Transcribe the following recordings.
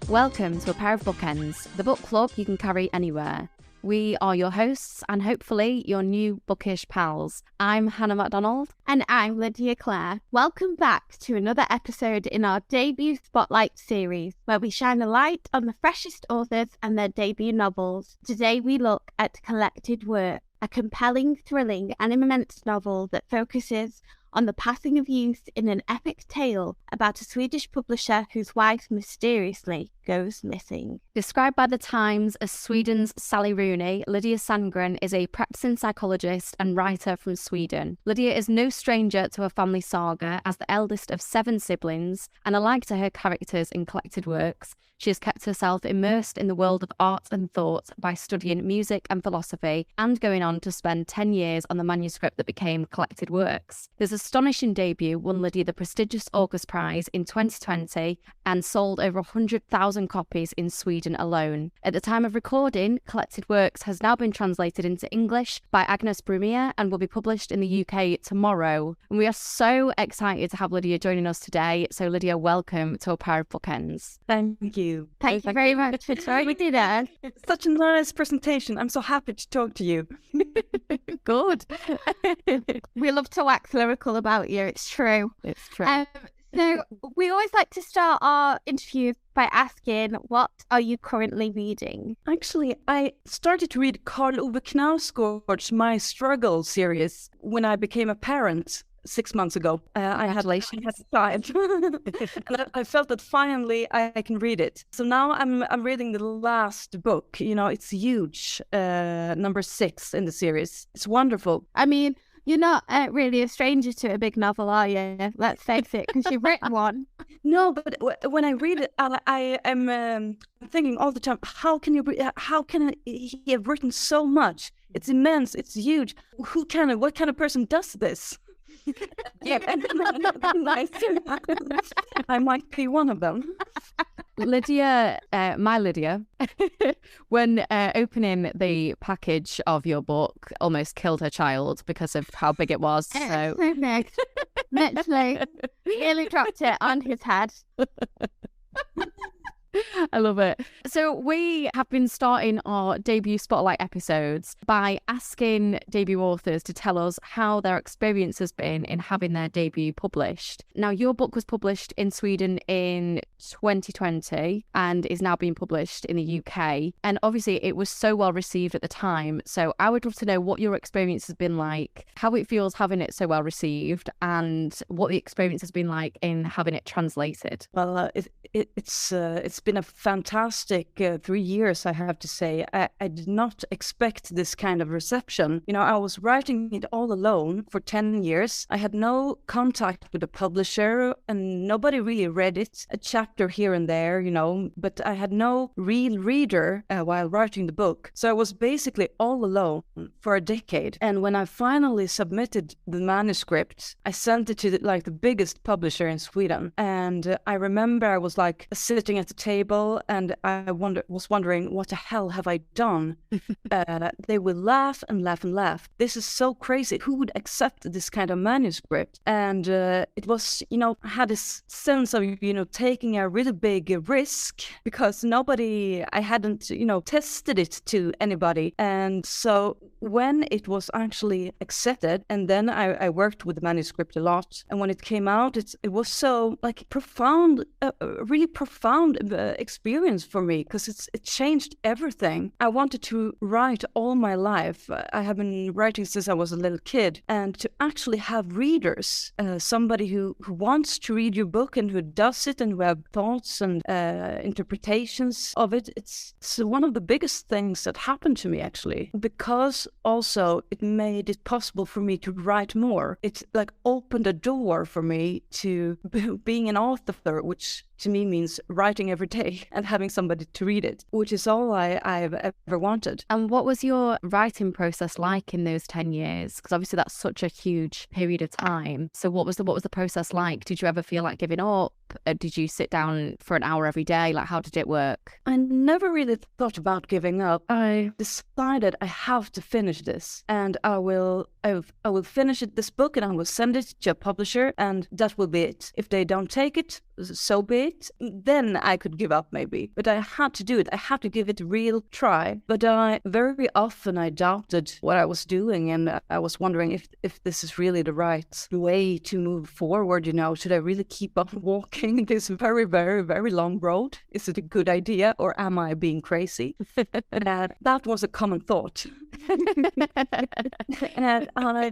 Welcome to A Pair of Bookends, the book club you can carry anywhere. We are your hosts and hopefully your new bookish pals. I'm Hannah MacDonald. And I'm Lydia Clare. Welcome back to another episode in our debut Spotlight series, where we shine a light on the freshest authors and their debut novels. Today we look at Collected Work, a compelling, thrilling and immense novel that focuses on the passing of youth in an epic tale about a Swedish publisher whose wife mysteriously goes missing. Described by The Times as Sweden's Sally Rooney, Lydia Sandgren is a practicing psychologist and writer from Sweden. Lydia is no stranger to her family saga. As the eldest of 7 siblings, and alike to her characters in Collected Works, she has kept herself immersed in the world of art and thought by studying music and philosophy and going on to spend 10 years on the manuscript that became Collected Works. This astonishing debut won Lydia the prestigious August Prize in 2020 and sold over 100,000 copies in Sweden alone. At the time of recording, Collected Works has now been translated into English by Agnes Brumia and will be published in the UK tomorrow. And we are so excited to have Lydia joining us today. So Lydia, welcome to A Pair of Bookends. Thank you. Thank you very much for joining us. Such a nice presentation. I'm so happy to talk to you. Good. We love to wax lyrical about you. It's true. It's true. So we always like to start our interviews by asking, what are you currently reading? Actually, I started to read Karl Ove Knausgård's My Struggle series when I became a parent 6 months ago. I had a child, and I felt that finally I can read it. So now I'm reading the last book. You know, it's huge, number 6 in the series. It's wonderful. I mean, you're not really a stranger to a big novel, are you? Let's face it, because you've written one. No, but when I read it, I am thinking all the time, how can he have written so much? It's immense. It's huge. What kind of person does this? Yeah, nice. I might be one of them. Lydia, my Lydia, when opening the package of your book, almost killed her child because of how big it was. So literally, nearly dropped it on his head. I love it. So we have been starting our debut Spotlight episodes by asking debut authors to tell us how their experience has been in having their debut published. Now, your book was published in Sweden in 2020 and is now being published in the UK. And obviously it was so well received at the time. So I would love to know what your experience has been like, how it feels having it so well received, and what the experience has been like in having it translated. Well, it's been a fantastic 3 years, I have to say. I did not expect this kind of reception. You know, I was writing it all alone for 10 years. I had no contact with a publisher and nobody really read it. A chapter here and there, you know, but I had no real reader while writing the book. So I was basically all alone for a decade. And when I finally submitted the manuscript, I sent it to the biggest publisher in Sweden. And I remember I was sitting at the table and I was wondering, what the hell have I done? They will laugh and laugh and laugh. This is so crazy. Who would accept this kind of manuscript? And it was, you know, I had this sense of, you know, taking a really big risk because I hadn't, you know, tested it to anybody. And so when it was actually accepted, and then I worked with the manuscript a lot. And when it came out, it was so profound, really profound experience for me because it changed everything. I wanted to write all my life. I have been writing since I was a little kid, and to actually have readers, somebody who wants to read your book and who does it and who have thoughts and interpretations of it, it's one of the biggest things that happened to me actually, because also it made it possible for me to write more. It opened a door for me to being an author, which to me means writing every day and having somebody to read it, which is all I've ever wanted. And what was your writing process like in those 10 years? Because obviously that's such a huge period of time. So what was the process like? Did you ever feel like giving up? Did you sit down for an hour every day? How did it work? I never really thought about giving up. I decided I have to finish this, and I will finish this book, and I will send it to a publisher, and that will be it. If they don't take it, so be it, then I could give up maybe. But I had to do it. I had to give it a real try. But very often I doubted what I was doing, and I was wondering if this is really the right way to move forward. Should I really keep on walking this very, very, very long road? Is it a good idea, or am I being crazy? That was a common thought. And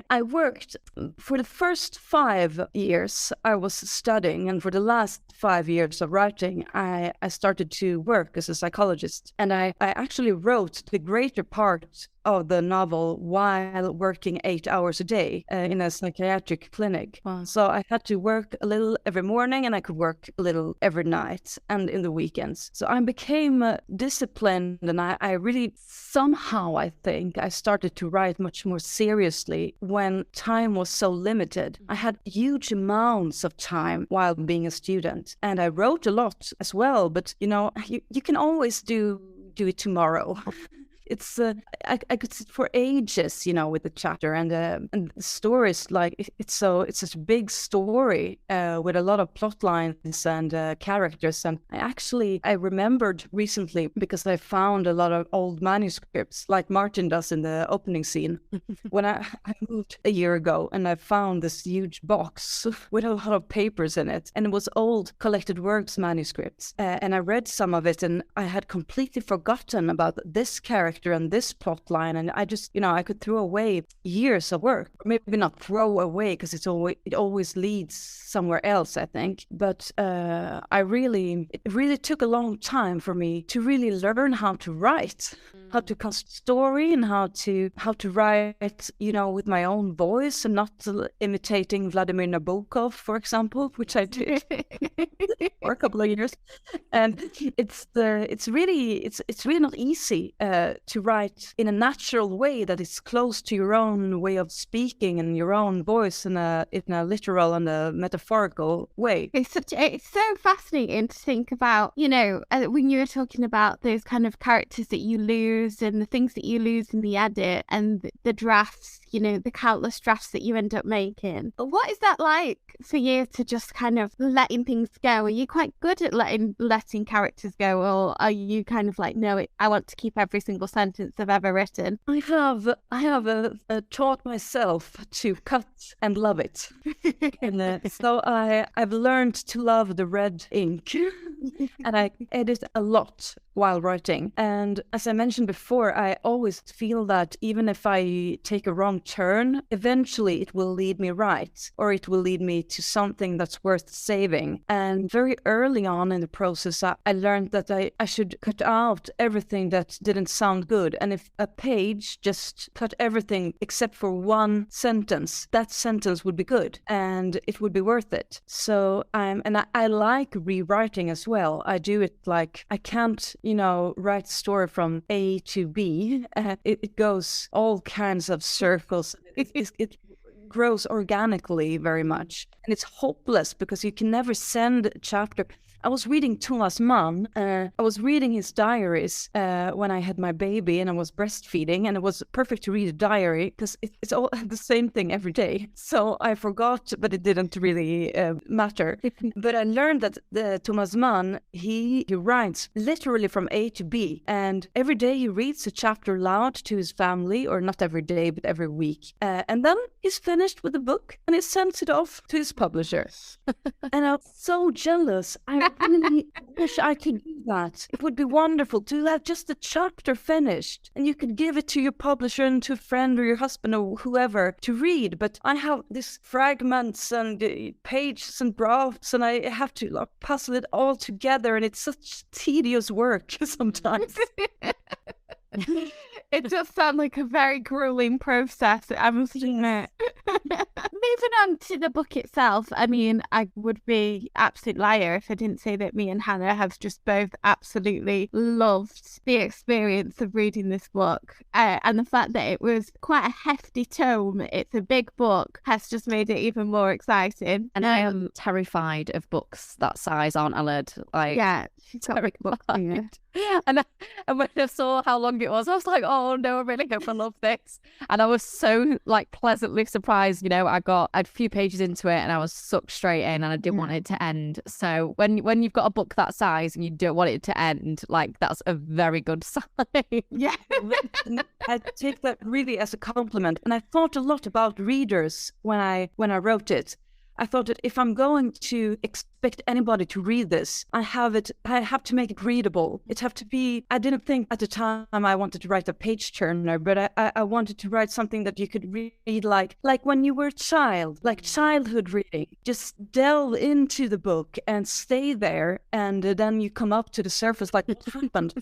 I worked for the first 5 years I was studying, and for the last 5 years of writing, I started to work as a psychologist. And I actually wrote the greater part of the novel while working 8 hours a day in a psychiatric clinic. Wow. So I had to work a little every morning, and I could work a little every night and in the weekends. So I became disciplined, and I really somehow, I think, I started to write much more seriously when time was so limited. I had huge amounts of time while being a student, and I wrote a lot as well, but you can always do it tomorrow. It's I could sit for ages, with the chapter, and the story is like it's such a big story with a lot of plot lines and characters. And I remembered recently, because I found a lot of old manuscripts, like Martin does in the opening scene. When I moved a year ago, and I found this huge box with a lot of papers in it, and it was old collected works manuscripts, and I read some of it, and I had completely forgotten about this character and this plot line, and I just I could throw away years of work. Maybe not throw away, because it always leads somewhere else, I think, but it really took a long time for me to really learn how to write, how to construct story, and how to write with my own voice, and not imitating Vladimir Nabokov, for example, which I did for a couple of years. And it's really not easy to write in a natural way that is close to your own way of speaking and your own voice in a literal and a metaphorical way. It's so fascinating to think about, when you were talking about those kind of characters that you lose and the things that you lose in the edit and the drafts, the countless drafts that you end up making. But what is that like for you, to just kind of letting things go? Are you quite good at letting characters go, or are you kind of like, no, I want to keep every single sentence I've ever written? I have taught myself to cut and love it. And so I've learned to love the red ink, and I edit a lot while writing. And as I mentioned before, I always feel that even if I take a wrong turn, eventually it will lead me right, or it will lead me to something that's worth saving. And very early on in the process, I learned that I should cut out everything that didn't sound good. And if a page just cut everything except for one sentence, that sentence would be good and it would be worth it. So I like rewriting as well. I do it like, I can't write a story from A to B. It goes all kinds of circles. It grows organically very much. And it's hopeless because you can never send a chapter. I was reading Thomas Mann. I was reading his diaries when I had my baby and I was breastfeeding, and it was perfect to read a diary because it's all the same thing every day. So I forgot, but it didn't really matter. But I learned that Thomas Mann, he writes literally from A to B, and every day he reads a chapter loud to his family, or not every day, but every week. And then he's finished with the book and he sends it off to his publisher. And I was so jealous. I really wish I could do that. It would be wonderful to have just a chapter finished, and you could give it to your publisher and to a friend or your husband or whoever to read. But I have these fragments and pages and drafts, and I have to puzzle it all together, and it's such tedious work sometimes. It does sound like a very grueling process, I must admit. Moving on to the book itself, I mean, I would be absolute liar if I didn't say that me and Hannah have just both absolutely loved the experience of reading this book. And the fact that it was quite a hefty tome, it's a big book, has just made it even more exciting. And I am terrified of books that size, aren't I, Lyd? Yeah, she's got big books. And when I saw how long it was, I was like, oh no, I really hope I love this. And I was so like pleasantly surprised. You know, I had a few pages into it and I was sucked straight in, and I didn't want it to end. So when you've got a book that size and you don't want it to end, like that's a very good sign. Yeah. I take that really as a compliment. And I thought a lot about readers when I wrote it. I thought that if I'm going to expect anybody to read this, I have to make it readable. It have to be, I didn't think at the time I wanted to write a page turner, but I wanted to write something that you could read like when you were a child, like childhood reading. Just delve into the book and stay there, and then you come up to the surface like what happened.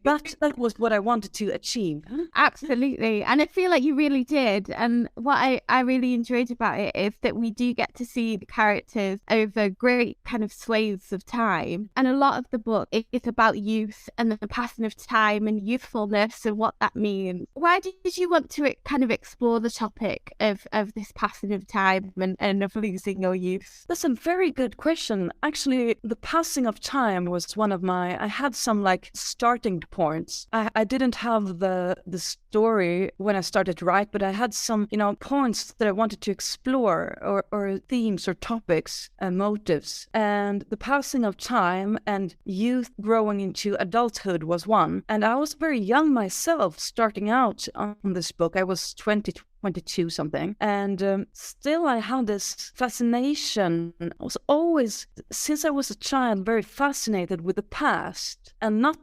But that was what I wanted to achieve. Absolutely. And I feel like you really did. And what I really enjoyed about it is that we do get to see the characters over great kind of swathes of time. And a lot of the book is about youth and the passing of time and youthfulness and what that means. Why did you want to kind of explore the topic of this passing of time and of losing your youth? That's a very good question. Actually, the passing of time was one of I had some like starting points. I didn't have the story when I started to write, but I had some, points that I wanted to explore or themes or topics and motives. And the passing of time and youth growing into adulthood was one. And I was very young myself starting out on this book. I was 22 something. And still I had this fascination. I was always, since I was a child, very fascinated with the past, and not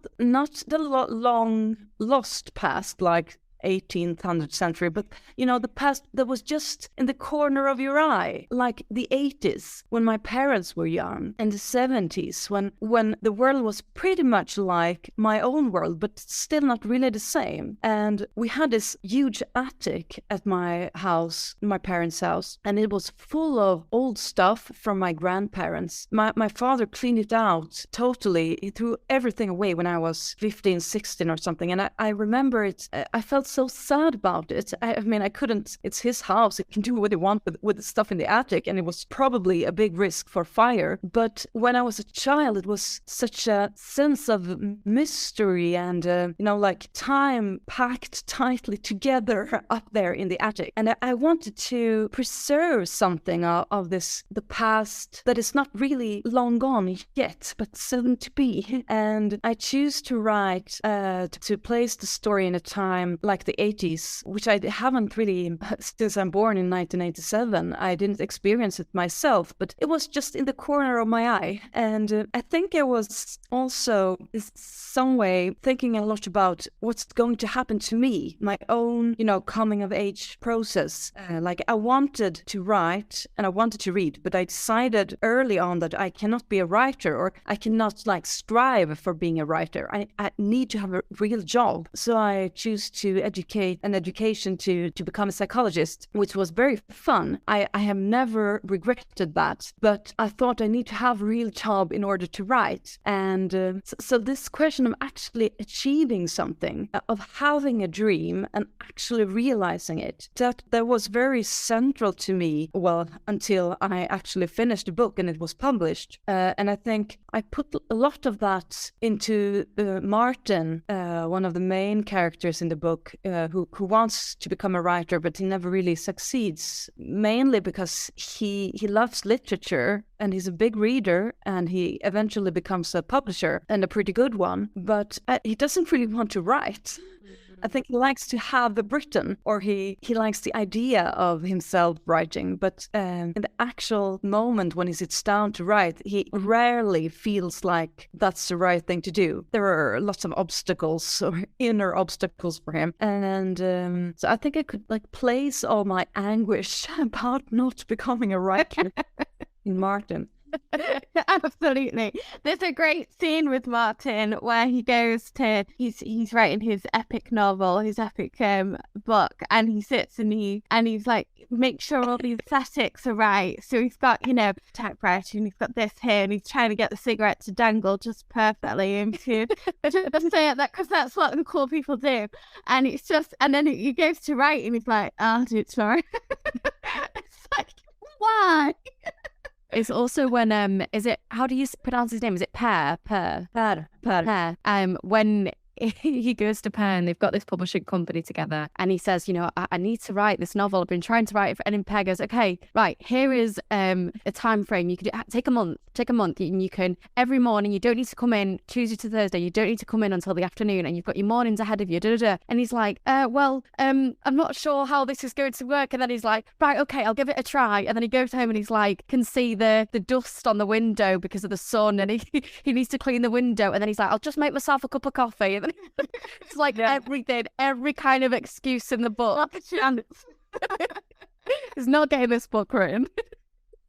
the long lost past like 18th century, but the past that was just in the corner of your eye, like the 80s when my parents were young, and the 70s when the world was pretty much like my own world, but still not really the same. And we had this huge attic at my parents' house, and it was full of old stuff from my grandparents. My father cleaned it out totally. He threw everything away when I was 15, 16 or something. And I remember it. I felt so sad about it. I mean, I couldn't, it's his house. He can do what he wants with the stuff in the attic. And it was probably a big risk for fire. But when I was a child, it was such a sense of mystery and, like time packed tightly together up there in the attic. And I wanted to preserve something of the past that is not really long gone yet, but soon to be. And I choose to write, to place the story in a time like the 80s, which I haven't really, since I'm born in 1987, I didn't experience it myself, but it was just in the corner of my eye. And I think I was also in some way thinking a lot about what's going to happen to me, my own, coming of age process. Like I wanted to write and I wanted to read, but I decided early on that I cannot be a writer, or I cannot strive for being a writer. I need to have a real job. So I choose to education to become a psychologist, which was very fun. I have never regretted that, but I thought I need to have a real job in order to write. And so this question of actually achieving something, of having a dream and actually realizing it, that was very central to me, well, until I actually finished the book and it was published. And I think I put a lot of that into Martin, one of the main characters in the book, who wants to become a writer, but he never really succeeds, mainly because he loves literature and he's a big reader, and he eventually becomes a publisher, and a pretty good one, but he doesn't really want to write. I think he likes to have written, or he likes the idea of himself writing, but in the actual moment when he sits down to write, he rarely feels like that's the right thing to do. There are lots of obstacles, or inner obstacles for him, and so I think I could place all my anguish about not becoming a writer in Martin. Absolutely. There's a great scene with Martin where he goes to, he's writing his epic novel, his epic book, and he sits and he's like, make sure all the aesthetics are right. So he's got, typewriter, and he's got this here, and he's trying to get the cigarette to dangle just perfectly into just say that, because that's what the cool people do. And it's just, and then he goes to write and he's like, I'll do it tomorrow. It's like, why? It's also when is it, how do you pronounce his name? Is it Per? When he goes to Penn, they've got this publishing company together, and he says, I need to write this novel. I've been trying to write it, and Per goes, okay, right, here is a time frame. You could take a month, and you can, every morning, you don't need to come in Tuesday to Thursday, you don't need to come in until the afternoon, and you've got your mornings ahead of you, And he's like, I'm not sure how this is going to work. And then he's like, right, okay, I'll give it a try. And then he goes home and he's like, can see the dust on the window because of the sun, and he needs to clean the window. And then he's like, I'll just make myself a cup of coffee. And then it's like everything, every kind of excuse in the book. He's not getting this book written.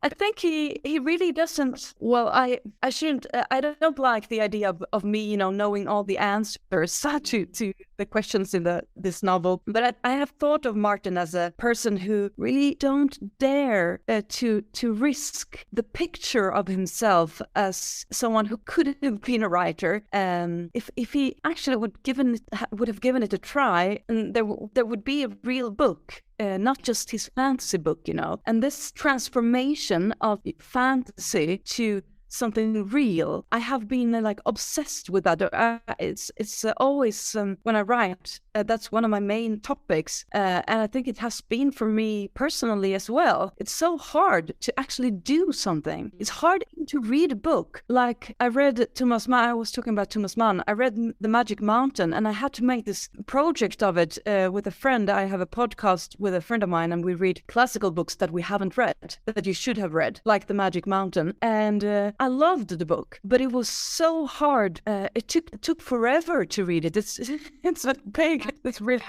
I think he really doesn't. Well, I shouldn't. I don't like the idea of me, knowing all the answers to the questions in this novel. But I have thought of Martin as a person who really don't dare to risk the picture of himself as someone who could have been a writer. If he actually would have given it a try, and there would be a real book. Not just his fantasy book, And this transformation of fantasy to something real, I have been obsessed with that. It's always when I write, that's one of my main topics, and I think it has been for me personally as well. It's so hard to actually do something. It's hard to read a book. Like I read Thomas Mann. I was talking about Thomas Mann. I read The Magic Mountain, and I had to make this project of it with a friend. I have a podcast with a friend of mine, and we read classical books that we haven't read, that you should have read, like The Magic Mountain. And I loved the book, but it was so hard. It took forever to read it. It's a big. It's really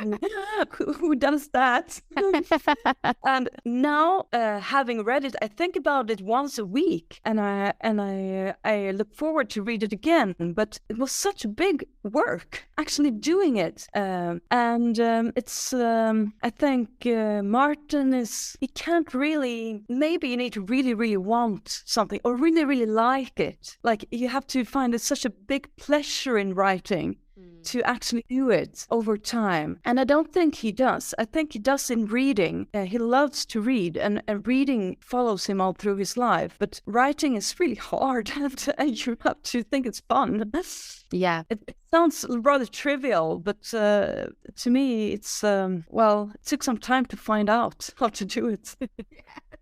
who does that? And now, having read it, I think about it once a week, and I look forward to read it again. But it was such a big work actually doing it, it's. I think Martin is. He can't really. Maybe you need to really, really want something, or really, really like it. Like you have to find such a big pleasure in writing to actually do it over time. And I don't think he does. I think he does in reading. He loves to read, and reading follows him all through his life. But writing is really hard, and you have to think it's fun. Yeah. It sounds rather trivial, but to me, it's, it took some time to find out how to do it.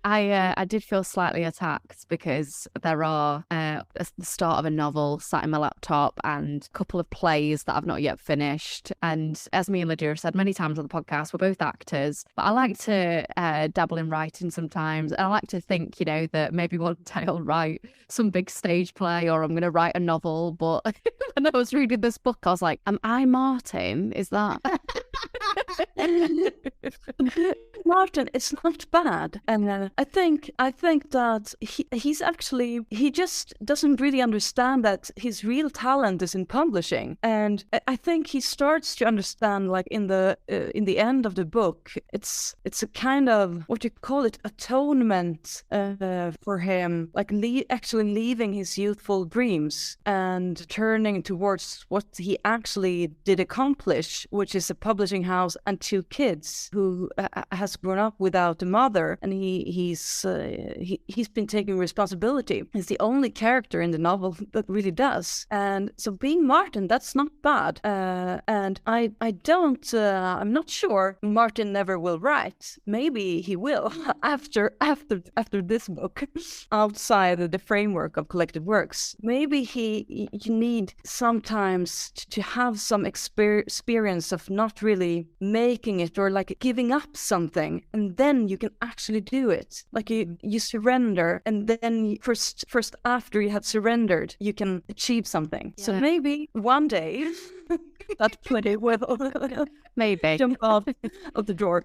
I did feel slightly attacked because there are the start of a novel sat in my laptop and a couple of plays that I've not yet finished. And as me and Lydia have said many times on the podcast, we're both actors, but I like to dabble in writing sometimes. And I like to think, that maybe one day I'll write some big stage play, or I'm going to write a novel. But when I was reading this book, I was like, am I Martin? Is that... Martin, it's not bad, and I think that he's actually, he just doesn't really understand that his real talent is in publishing, and I think he starts to understand, like in the end of the book, it's a kind of, what you call it, atonement for him, like actually leaving his youthful dreams and turning towards what he actually did accomplish, which is a publishing house and 2 kids who has grown up without a mother, and he's been taking responsibility. He's the only character in the novel that really does, and so being Martin, that's not bad. And I'm not sure Martin never will write. Maybe he will after this book, outside the framework of collected works. Maybe you need sometimes to have some experience of not really making it, or like giving up something, and then you can actually do it. Like you surrender, and then first after you have surrendered, you can achieve something. Yeah. So maybe one day that play will maybe jump off of the door.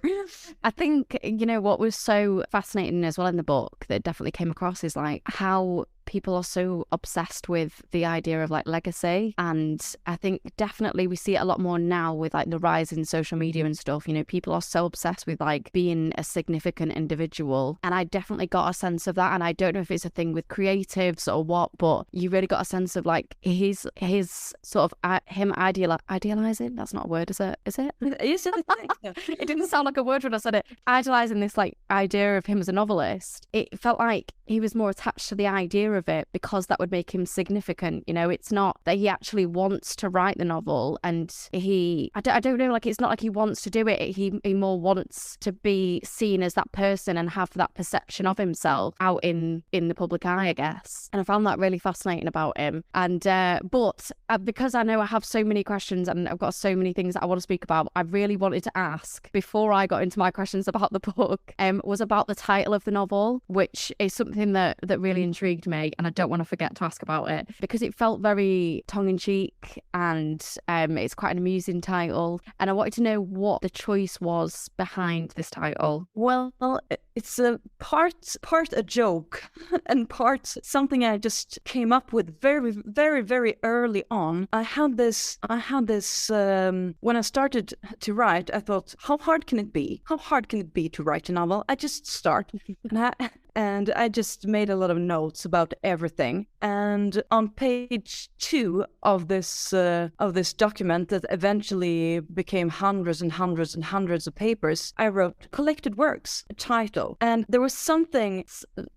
I think what was so fascinating as well in the book that definitely came across is like how people are so obsessed with the idea of like legacy. And I think definitely we see it a lot more now with like the rise in social media and stuff. You know, people are so obsessed with like being a significant individual. And I definitely got a sense of that. And I don't know if it's a thing with creatives or what, but you really got a sense of like his sort of him idealizing. That's not a word, is it? Is it? It didn't sound like a word when I said it. Idolizing this like idea of him as a novelist. It felt like he was more attached to the idea of it because that would make him significant. You know, it's not that he actually wants to write the novel, and I don't know, like it's not like he wants to do it. He more wants to be seen as that person and have that perception of himself out in the public eye, I guess. And I found that really fascinating about him. And but because I know I have so many questions and I've got so many things that I want to speak about, I really wanted to ask before I got into my questions about the book was about the title of the novel, which is something that really intrigued me, and I don't want to forget to ask about it because it felt very tongue-in-cheek, and it's quite an amusing title, and I wanted to know what the choice was behind this title. Well, it's a part a joke and part something I just came up with very, very, very early on. I had this when I started to write, I thought, how hard can it be? How hard can it be to write a novel? I just start. And I just made a lot of notes about everything. And on page 2 of this document that eventually became hundreds and hundreds and hundreds of papers, I wrote collected works, a title. And there was something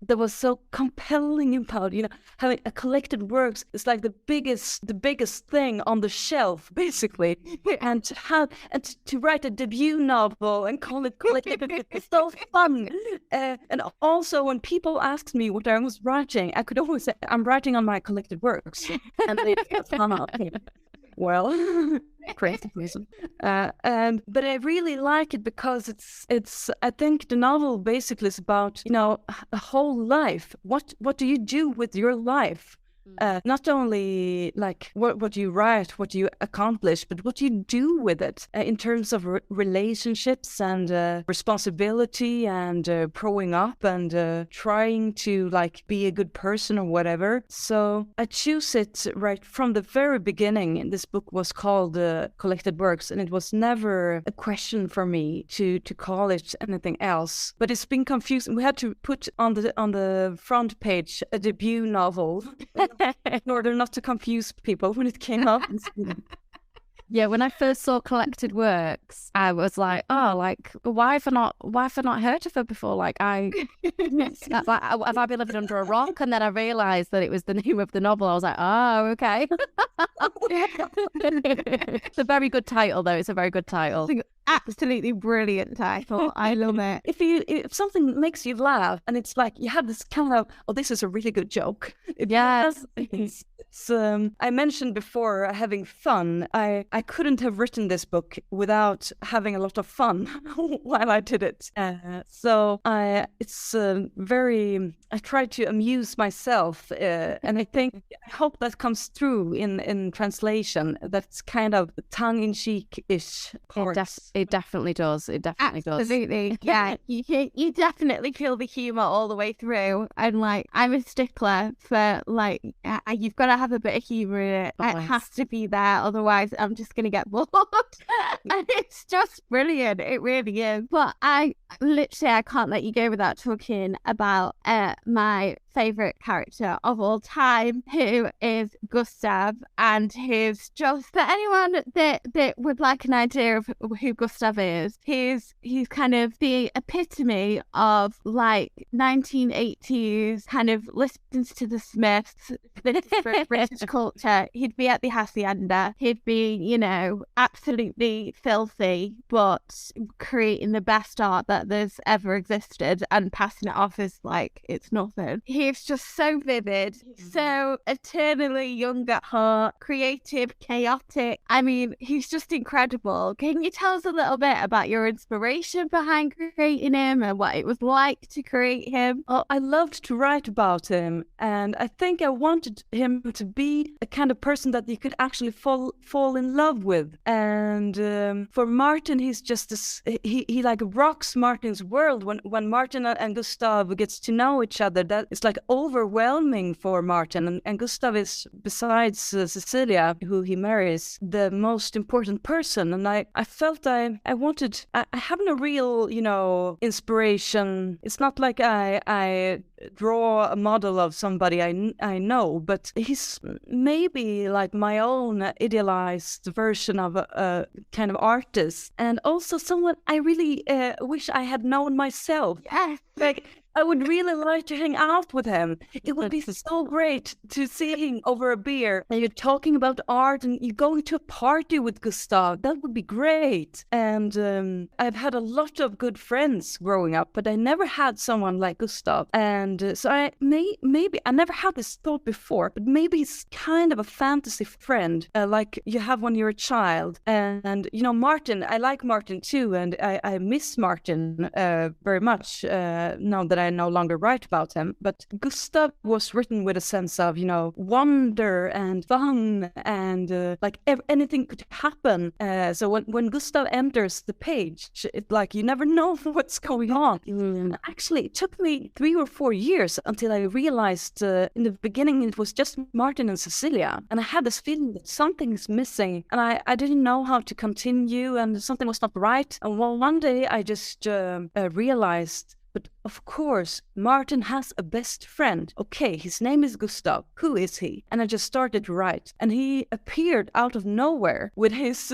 that was so compelling about, you know, having a collected works. It's like the biggest thing on the shelf, basically. And to write a debut novel and call it collected, it's so fun. And also, when people asked me what I was writing, I could always say, I'm writing on my collected works. And they well, creative reason. But I really like it because it's I think the novel basically is about, you know, a whole life. What do you do with your life? Not only like what you write, what you accomplish, but what you do with it in terms of relationships and responsibility and growing up and trying to like be a good person or whatever. So I choose it right from the very beginning. This book was called Collected Works, and it was never a question for me to call it anything else. But it's been confusing. We had to put on the front page a debut novel. In order not to confuse people when it came up. Yeah, when I first saw Collected Works, I was like, oh, like, why have I not heard of her before? Like, have I been living under a rock? And then I realised that it was the name of the novel. I was like, oh, okay. It's a very good title, though. It's a very good title. Absolutely brilliant title. I love it. If something makes you laugh and it's like you have this kind of, oh, this is a really good joke. Yes. I mentioned before having fun. I couldn't have written this book without having a lot of fun while I did it. So I try to amuse myself, and I hope that comes through in translation. That's kind of tongue-in-cheek-ish parts. It definitely does. It definitely does. Absolutely. Yeah. You definitely feel the humour all the way through. And like, I'm a stickler for like, you've got to have a bit of humour in it. It has to be there. Otherwise, I'm just going to get bored. And it's just brilliant. It really is. But I can't let you go without talking about my favourite character of all time, who is Gustav, and who's just, for anyone that would like an idea of who Gustav is, he's kind of the epitome of like 1980s kind of listens to the Smiths, British culture. He'd be at the hacienda, he'd be, you know, absolutely filthy, but creating the best art that there's ever existed and passing it off as like it's nothing. He's just so vivid, so eternally young at heart, creative, chaotic. I mean, he's just incredible. Can you tell us a little bit about your inspiration behind creating him and what it was like to create him? Oh, I loved to write about him, and I think I wanted him to be a kind of person that you could actually fall in love with. And for Martin, he's just this, he like rocks Martin's world when Martin and Gustav gets to know each other. That it's like like overwhelming for Martin. And Gustav is, besides Cecilia, who he marries, the most important person. And I felt I have no real, inspiration. It's not like I draw a model of somebody I know, but he's maybe like my own idealized version of a kind of artist, and also someone I really wish I had known myself. Yes. Like, I would really like to hang out with him. It would be so great to see him over a beer and you're talking about art and you're going to a party with Gustav. That would be great. And I've had a lot of good friends growing up, but I never had someone like Gustav. And so I never had this thought before, but maybe he's kind of a fantasy friend, like you have when you're a child. And Martin, I like Martin too, and I miss Martin very much now that I no longer write about him. But Gustav was written with a sense of, wonder and fun and like anything could happen. So when Gustav enters the page, it's like you never know what's going on. Actually, it took me 3 or 4 years until I realized in the beginning it was just Martin and Cecilia. And I had this feeling that something is missing. And I didn't know how to continue and something was not right. And one day I just realized, but of course, Martin has a best friend. Okay, his name is Gustav. Who is he? And I just started to write. And he appeared out of nowhere with his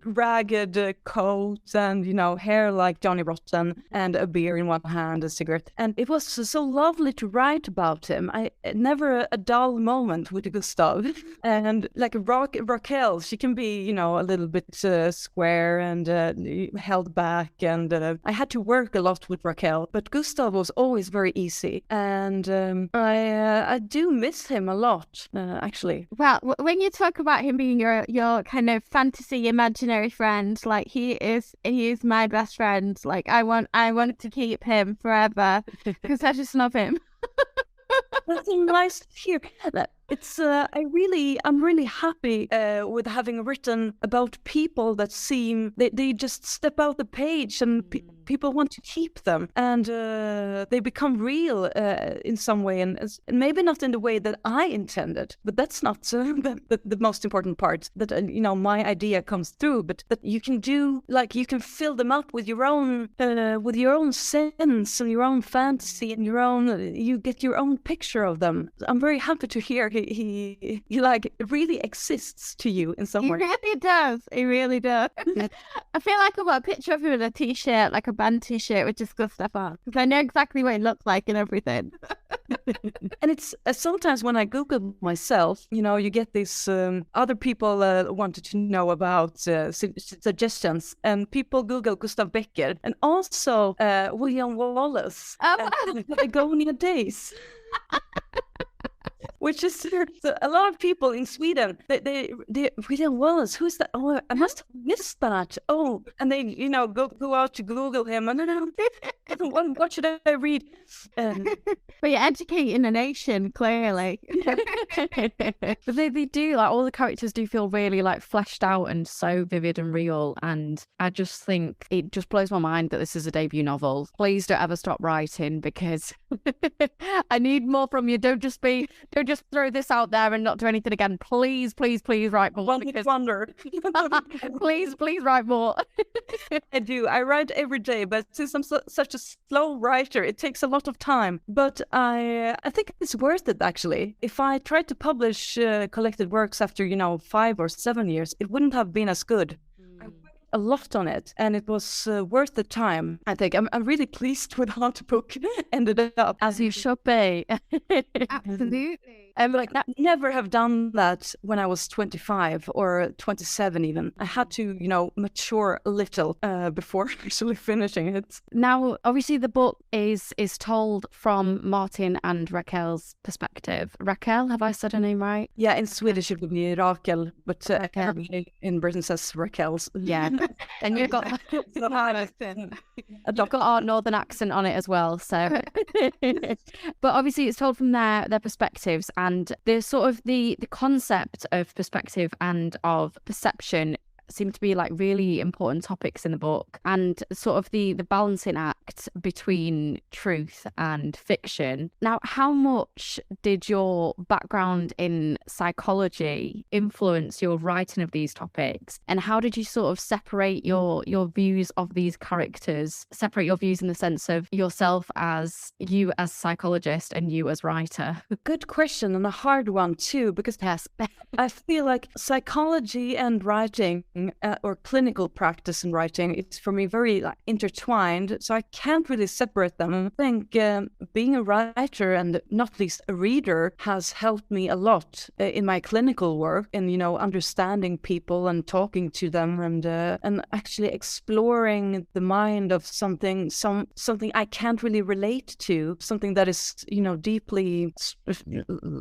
ragged coat and, hair like Johnny Rotten and a beer in one hand, a cigarette. And it was so lovely to write about him. Never a dull moment with Gustav. And like Raquel, she can be, a little bit square and held back. And I had to work a lot with Raquel, but Gustav was always very easy, and I do miss him a lot, actually. Well, when you talk about him being your kind of fantasy imaginary friend, like he is my best friend. Like I want to keep him forever because I just love him. That's nice to hear. It's I'm really happy with having written about people that seem they just step out the page and people want to keep them and they become real in some way and maybe not in the way that I intended, but that's not the most important part. That my idea comes through, but that you can do, like, you can fill them up with your own sense and your own fantasy and you get your own picture of them. I'm very happy to hear he like really exists to you in some way. He really does. He really does. I feel like I've got a picture of him in a t-shirt, like a band t-shirt with just Gustav on, because I know exactly what he looks like and everything. And it's sometimes when I Google myself, you get these other people wanted to know about suggestions, and people Google Gustav Becker and also William Wallace, Begonia Days. Which is a lot of people in Sweden. They William Wallace. Who's that? Oh, I must have missed that. Oh, and they go out to Google him. And what should I read? But you're educating a nation, clearly. But they do, like, all the characters do feel really like fleshed out and so vivid and real. And I just think it just blows my mind that this is a debut novel. Please don't ever stop writing, because I need more from you. Don't just throw this out there and not do anything again. Please write more. One hit wonder. please write more. I do. I write every day, but since I'm such a slow writer, it takes a lot of time. But I think it's worth it, actually. If I tried to publish collected works after 5 or 7 years, it wouldn't have been as good. A lot on it, and it was worth the time. I think I'm really pleased with how the book ended up. As you should be. Absolutely. And like, I never have done that when I was 25 or 27 even. I had to, mature a little before actually finishing it. Now, obviously, the book is told from Martin and Raquel's perspective. Raquel, have I said her name right? Yeah, in Swedish it would be Raquel, but everybody in Britain says Raquel's. Yeah. And you've got our northern accent on it as well. So, but obviously it's told from their perspectives, and there's sort of the concept of perspective and of perception seem to be like really important topics in the book, and sort of the balancing act between truth and fiction. Now, how much did your background in psychology influence your writing of these topics, and how did you sort of separate your views of these characters, separate your views in the sense of yourself as you as psychologist and you as writer? A good question, and a hard one too, because Yes. I feel like psychology and writing, or clinical practice and writing, it's for me very like intertwined, so I can't really separate them. I think being a writer and not least a reader has helped me a lot in my clinical work, in understanding people and talking to them, and actually exploring the mind of something I can't really relate to, something that is deeply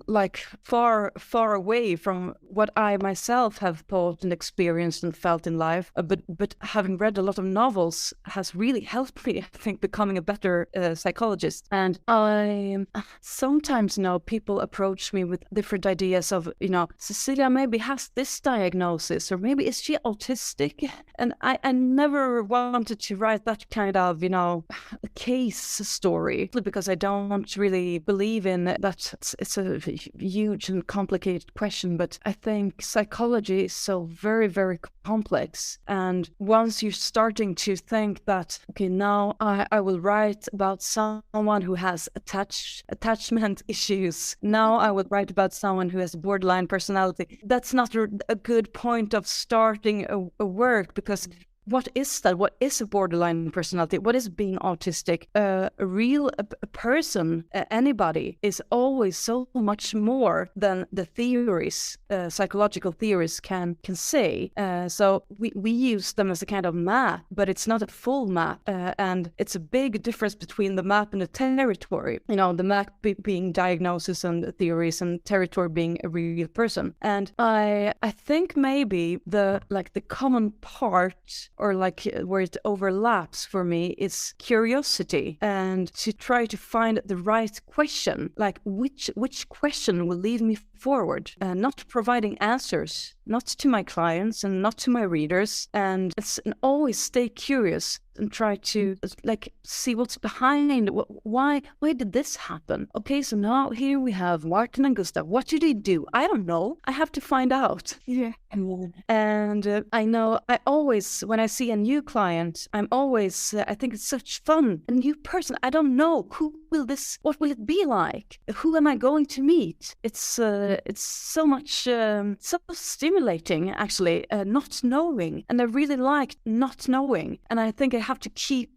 like far away from what I myself have thought and experienced and felt in life. But having read a lot of novels has really helped me, I think, becoming a better psychologist. And I sometimes people approach me with different ideas of, Cecilia maybe has this diagnosis, or maybe is she autistic? And I never wanted to write that kind of, case story, because I don't really believe in that. It's a huge and complicated question, but I think psychology is so very, very complex. And once you're starting to think that, okay, now I will write about someone who has attachment issues, now I will write about someone who has borderline personality, that's not a good point of starting a work, because what is that? What is a borderline personality? What is being autistic? A real person, anybody, is always so much more than the theories, psychological theories can say. So we use them as a kind of map, but it's not a full map. And it's a big difference between the map and the territory. The map being diagnosis and theories, and territory being a real person. And I think maybe the common part, or where it overlaps for me, is curiosity, and to try to find the right question, like which question will lead me forward, not providing answers, not to my clients and not to my readers, and always stay curious and try to see what's behind. Why did this happen? Okay, so now here we have Martin and Gustav. What did they do? I don't know. I have to find out. Yeah. And I know I always, when I see a new client, I'm always, I think it's such fun. A new person. I don't know. What will it be like? Who am I going to meet? It's so much, so stimulating, actually, not knowing. And I really like not knowing. And I think I have to keep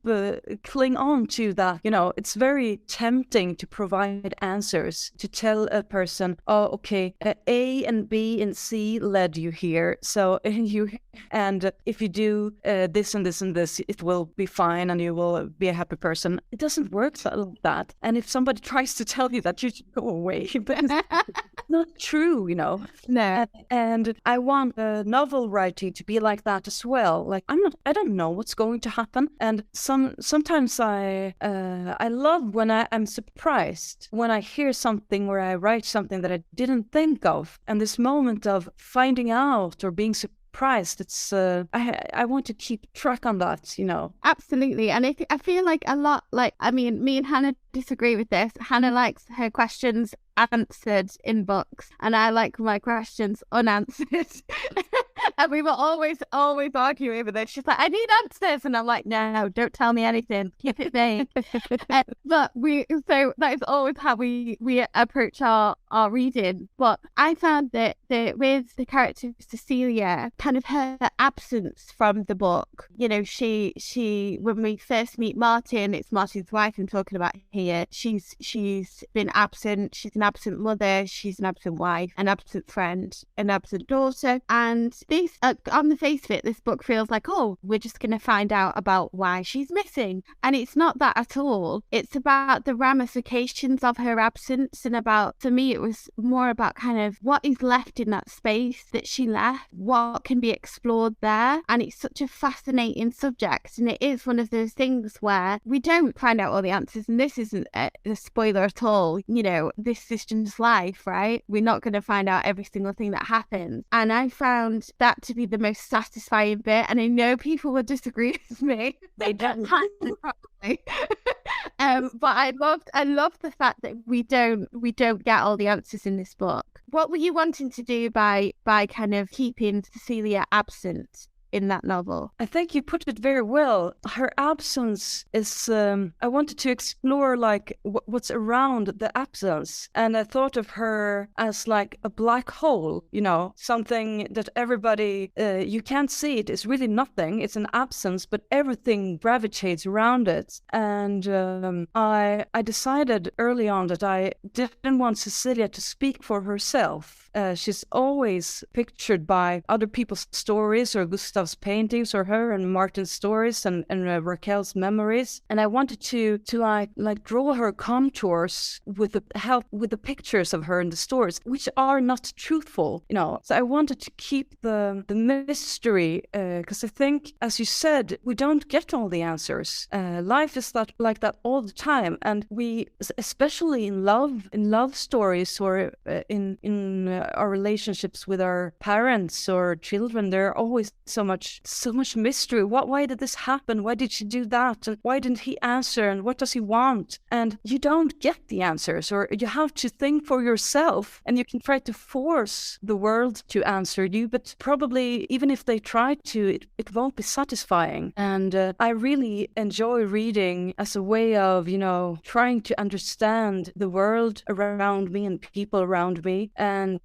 cling on to that. It's very tempting to provide answers, to tell a person, oh, okay, A and B and C led you here. So if you do this and this and this, it will be fine and you will be a happy person. It doesn't work like that. And if somebody tries to tell you that, you should go away. But it's not true, No. And I want novel writing to be like that as well. Like I don't know what's going to happen. And sometimes I love when I'm surprised, when I hear something or I write something that I didn't think of. And this moment of finding out or being surprised, it's I want to keep track on that, Absolutely. And I feel like a lot, me and Hannah disagree with this. Hannah likes her questions answered in books, and I like my questions unanswered. And we were always arguing over this. She's like, I need answers, and I'm like, no, don't tell me anything, keep it vague. But so that is always how we approach our reading. But I found that with the character Cecilia, kind of her absence from the book, she when we first meet Martin, it's Martin's wife I'm talking about here. She's been absent. She's an absent mother. She's an absent wife, an absent friend, an absent daughter. And this, on the face of it, this book feels like, oh, we're just going to find out about why she's missing. And it's not that at all. It's about the ramifications of her absence, and for me, it was more about kind of what is left in that space that she left, what can be explored there. And it's such a fascinating subject. And it is one of those things where we don't find out all the answers. And this isn't a spoiler at all. This is just life, right? We're not going to find out every single thing that happens. And I found that that to be the most satisfying bit, and I know people will disagree with me. They don't. Probably. But I love the fact that we don't get all the answers in this book. What were you wanting to do by kind of keeping Cecilia absent in that novel? I think you put it very well. Her absence is, I wanted to explore like what's around the absence. And I thought of her as like a black hole, you know, something that everybody, you can't see it. It's really nothing. It's an absence, but everything gravitates around it. And I decided early on that I didn't want Cecilia to speak for herself. She's always pictured by other people's stories or Gustav's paintings or her and Martin's stories and Raquel's memories. And I wanted to like draw her contours with the help with the pictures of her in the stories, which are not truthful, you know. So I wanted to keep the mystery because I think, as you said, we don't get all the answers. Life is like that all the time, and we, especially in love stories or in our relationships with our parents or children, there are always so much mystery. Why did this happen? Why did she do that? And why didn't he answer? And what does he want? And you don't get the answers, or you have to think for yourself, and you can try to force the world to answer you, but probably even if they try to, it won't be satisfying. And I really enjoy reading as a way of, you know, trying to understand the world around me and people around me. And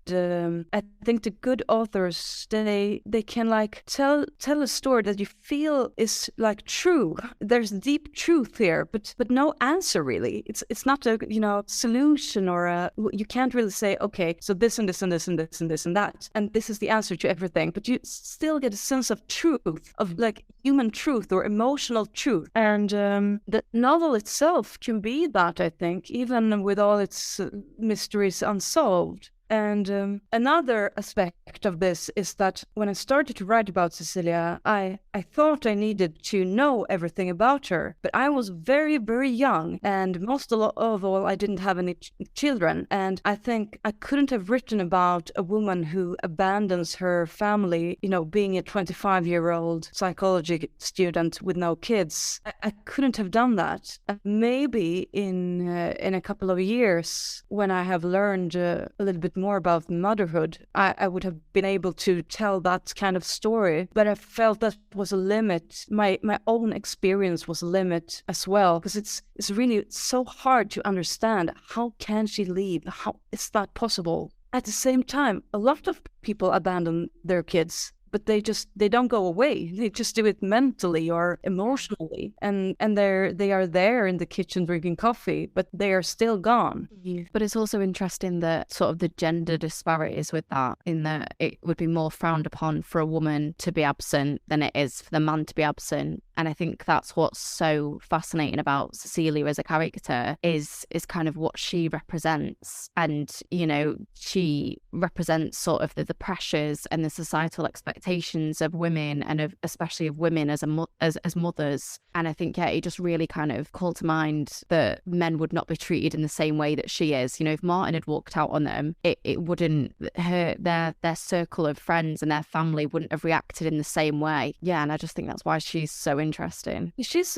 I think the good authors, they can like tell a story that you feel is like true. There's deep truth here, but no answer really. It's not a, you know, solution or you can't really say, okay, so this and this and this and this and this and that, and this is the answer to everything. But you still get a sense of truth, of like human truth or emotional truth. And the novel itself can be that, I think, even with all its mysteries unsolved. And another aspect of this is that when I started to write about Cecilia, I thought I needed to know everything about her. But I was very, very young, and most of all, I didn't have any children. And I think I couldn't have written about a woman who abandons her family, you know, being a 25-year-old psychology student with no kids. I couldn't have done that. Maybe in a couple of years, when I have learned a little bit more about motherhood, I would have been able to tell that kind of story. But I felt that was a limit. My own experience was a limit as well, because it's really so hard to understand. How can she leave? How is that possible? At the same time, a lot of people abandon their kids, but they don't go away. They just do it mentally or emotionally, and they are there in the kitchen drinking coffee, but they are still gone. But it's also interesting that sort of the gender disparities with that, in that it would be more frowned upon for a woman to be absent than it is for the man to be absent. And I think that's what's so fascinating about Cecilia as a character is kind of what she represents. And, you know, she represents sort of the pressures and the societal expectations of women, and especially of women as mothers. And I think, yeah, it just really kind of called to mind that men would not be treated in the same way that she is. You know, if Martin had walked out on them, it wouldn't hurt their circle of friends, and their family wouldn't have reacted in the same way. Yeah, and I just think that's why she's so interesting. She's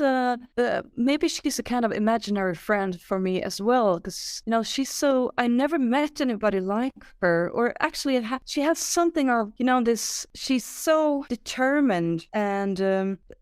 maybe she's a kind of imaginary friend for me as well, because, you know, she's so, I never met anybody like her, or actually she has something of, you know, this, she's so determined and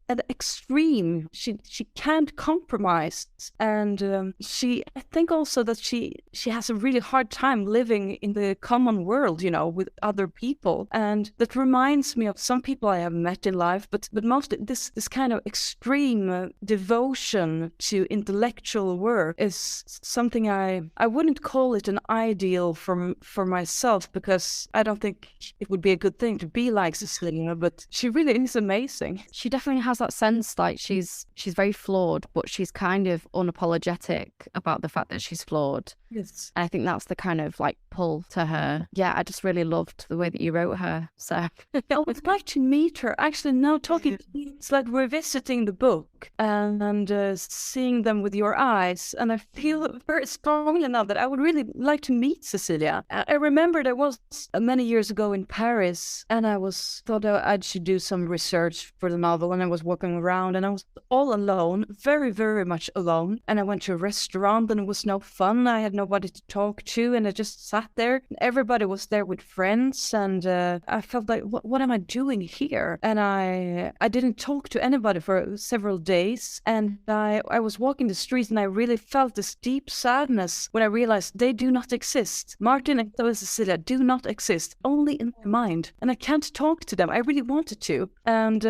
at the extreme. She can't compromise, and I think also that she has a really hard time living in the common world, you know, with other people. And that reminds me of some people I have met in life, but mostly this kind of extreme devotion to intellectual work is something I wouldn't call it an ideal for myself, because I don't think it would be a good thing to be like Cecilia, but she really is amazing. She definitely has that sense, like she's very flawed, but she's kind of unapologetic about the fact that she's flawed. Yes. And I think that's the kind of like pull to her. Yeah, I just really loved the way that you wrote her. So I would like to meet her. Actually, now talking to you, it's like revisiting the book. book and seeing them with your eyes. And I feel very strongly now that I would really like to meet Cecilia. I remembered I was many years ago in Paris, and I thought I should do some research for the novel, and I was walking around and I was all alone, very, very much alone. And I went to a restaurant and it was no fun. I had nobody to talk to, and I just sat there. Everybody was there with friends, and I felt like, what am I doing here? And I didn't talk to anybody for several days, and I was walking the streets, and I really felt this deep sadness when I realized they do not exist. Martin and Cecilia do not exist, only in my mind, and I can't talk to them. I really wanted to. And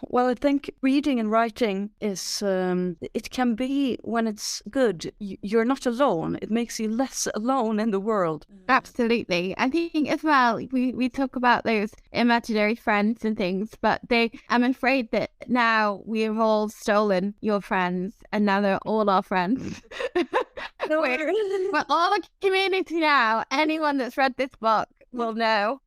well, I think reading and writing is it can be, when it's good, you're not alone. It makes you less alone in the world. Absolutely. I think as well, we talk about those imaginary friends and things, but I'm afraid that now we have all stolen your friends, and now they're all our friends. We're all a community now. Anyone that's read this book will know.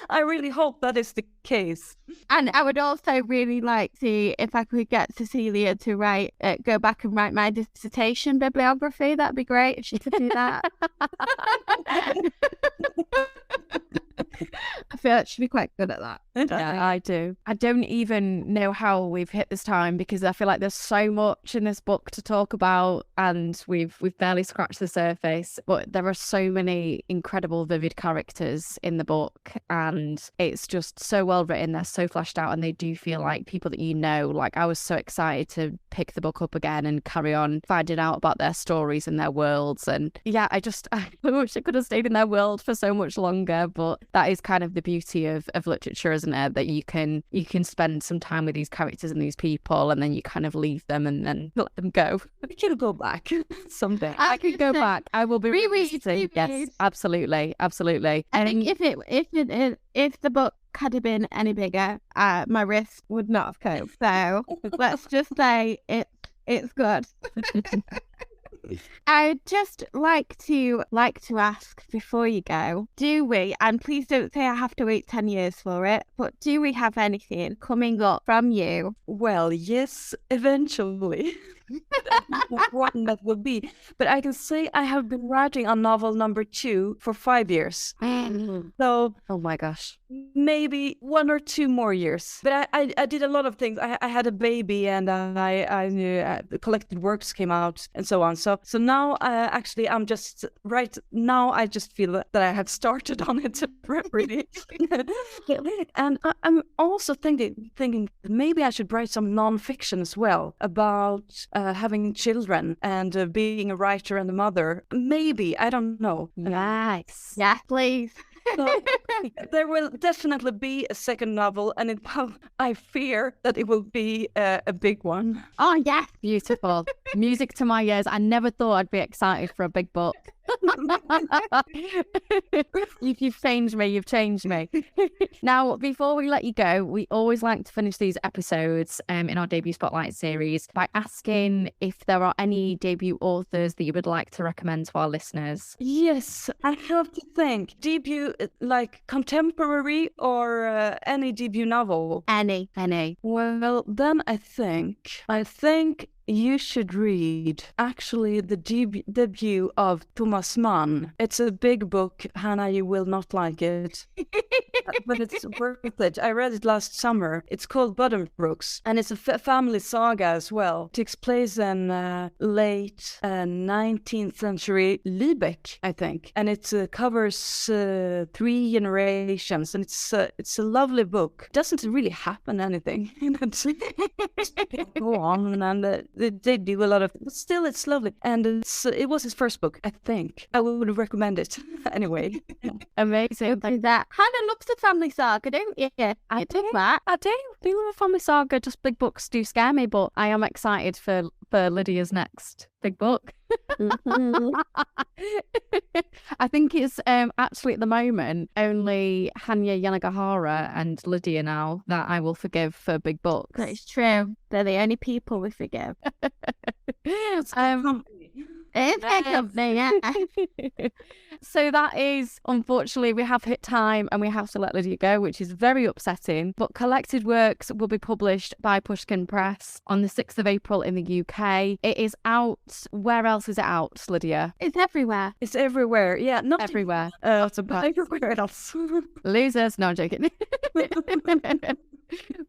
I really hope that is the case. And I would also really like to, if I could get Cecilia to go back and write my dissertation bibliography, that'd be great if she could do that. I feel like she'd be quite good at that. Yeah, I do. I don't even know how we've hit this time, because I feel like there's so much in this book to talk about, and we've barely scratched the surface. But there are so many incredible, vivid characters in the book, and it's just so well written. They're so fleshed out, and they do feel like people that you know. Like, I was so excited to pick the book up again and carry on finding out about their stories and their worlds. And yeah, I wish I could have stayed in their world for so much longer. But that is kind of the beauty of literature, isn't it? That you can spend some time with these characters and these people, and then you kind of leave them and then let them go. We can go back someday. I could go back. I will be revisiting. Yes, absolutely. I think if the book had been any bigger, my wrist would not have coped. So let's just say it's good. I'd just like to ask before you go, do we, and please don't say I have to wait 10 years for it, but do we have anything coming up from you? Well, yes, eventually. One that would be, but I can say I have been writing on novel number 2 for 5 years. So, oh my gosh, maybe 1 or 2 more years. But I did a lot of things. I had a baby, and I collected works came out, and so on. So now actually I'm just right now. I just feel that I have started on it really. And I'm also thinking maybe I should write some non-fiction as well about having children and being a writer and a mother. Maybe, I don't know. Nice. Yeah, please. So, there will definitely be a second novel, and I fear that it will be a big one. Oh, yes. Beautiful. Music to my ears. I never thought I'd be excited for a big book. You've changed me. You've changed me. Now, before we let you go, we always like to finish these episodes in our debut spotlight series by asking if there are any debut authors that you would like to recommend to our listeners. Yes, I have to think. Debut, like contemporary, or any debut novel? Any. Well, then I think you should read actually the debut of Thomas Mann. It's a big book, Hannah, you will not like it. But it's worth it. I read it last summer. It's called Buddenbrooks, and it's a family saga as well. It takes place in late 19th century Lübeck, I think, and it covers 3 generations, and it's a lovely book. It doesn't really happen anything. Go on, and they do a lot of, but still it's lovely, and it was his first book, I think. I would recommend it anyway. Amazing. Like that. Hannah loves a family saga, don't you? I do love a family saga. Just big books do scare me, but I am excited for Lydia's next big book. I think it's actually at the moment only Hanya Yanagihara and Lydia now that I will forgive for big books. That is true. They're the only people we forgive. It's a company, yeah. So that is, unfortunately, we have hit time and we have to let Lydia go, which is very upsetting. But collected works will be published by Pushkin Press on the 6th of April in the UK. It is out. Where else is it out, Lydia? It's everywhere. It's everywhere. Yeah, not Everywhere. but everywhere else. Losers. No, I'm joking.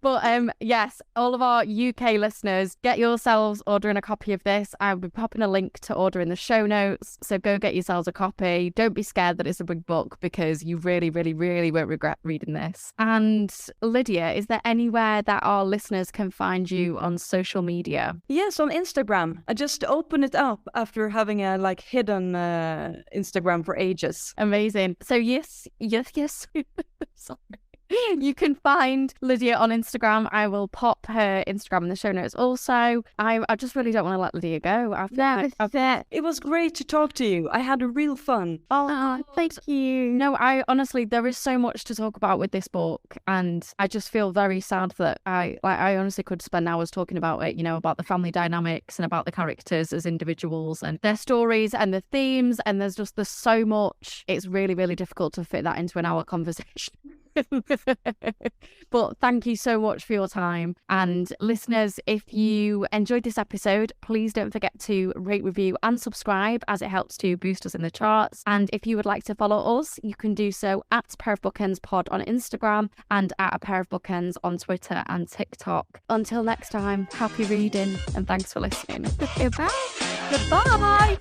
But yes, all of our UK listeners, get yourselves ordering a copy of this. I'll be popping a link to order in the show notes. So go get yourselves a copy. Don't be scared that it's a big book, because you really, really, really won't regret reading this. And Lydia, is there anywhere that our listeners can find you on social media? Yes, on Instagram. I just opened it up after having a hidden Instagram for ages. Amazing. So yes. Sorry. You can find Lydia on Instagram. I will pop her Instagram in the show notes also. I just really don't want to let Lydia go. It was great to talk to you. I had a real fun. Oh, thank you. No, I honestly, there is so much to talk about with this book, and I just feel very sad that I honestly could spend hours talking about it, about the family dynamics and about the characters as individuals and their stories and the themes, and there's so much. It's really, really difficult to fit that into an hour conversation. But thank you so much for your time. And listeners, if you enjoyed this episode, please don't forget to rate, review and subscribe, as it helps to boost us in the charts. And if you would like to follow us, you can do so at Pair of Bookends Pod on Instagram and at A Pair of Bookends on Twitter and TikTok. Until next time, happy reading and thanks for listening. Goodbye. Goodbye.